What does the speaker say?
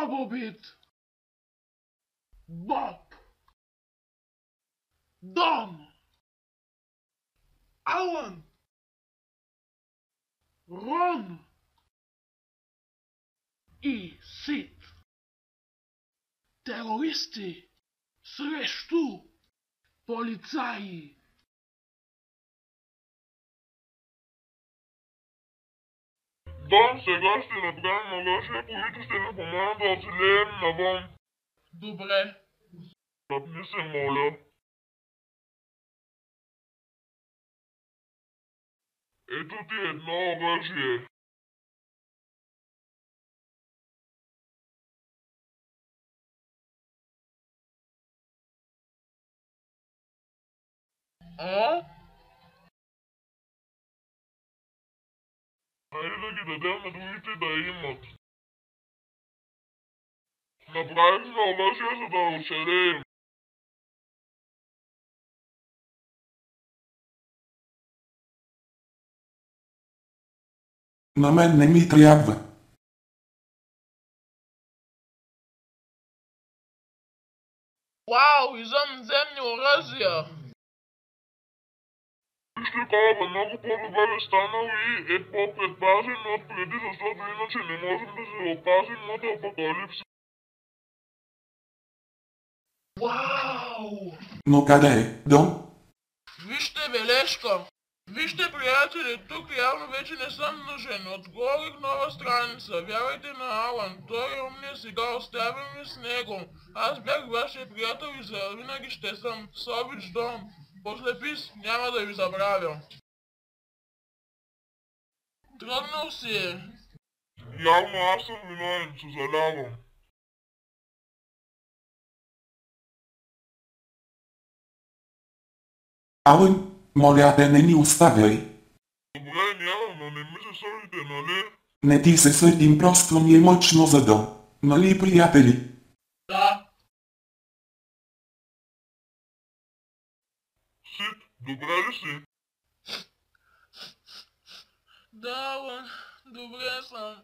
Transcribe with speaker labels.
Speaker 1: Бобобит, Боб, Дон, Алън, Рон и Сид. Терористи срещу полицаи.
Speaker 2: Дон, сега ще направим оръжие, които ще ни помогнат да оцелеем навън.
Speaker 1: Добре.
Speaker 2: Тръпни се, моля. Ето ти едно оръжие.
Speaker 1: А?
Speaker 2: Хайде да ги дадем на другите да имат. Направихме оръжие, за да оцелеем.
Speaker 3: На мен не ми трябва.
Speaker 1: Вау, извънземни оръжия.
Speaker 2: Вижте колко много по-добър е станал и е по-предпазен от преди, защото иначе не можем да се опазим от апокалипсис.
Speaker 1: Вау!
Speaker 3: Но къде е, Дон?
Speaker 1: Вижте бележка. Вижте, приятели, тук явно вече не съм нужен. Отговорих нова страница. Вярвайте на Алън. Той е умният сега. Оставям ви с него. Аз бях вашия приятел и завинаги ще съм. С обич, Дон. После пис няма да ви забравя. Тръгнал си е.
Speaker 2: Явно аз съм виновен, съжалявам.
Speaker 3: Алън, моля те, не ни оставяй.
Speaker 2: Добре, няма, но не ми се сърдите, нали?
Speaker 3: Не ти се сърдим, просто ми е мъчно за Дон. Нали, приятели?
Speaker 1: Да.
Speaker 2: Сид, добре ли си?
Speaker 1: Да, Алън. Добре съм.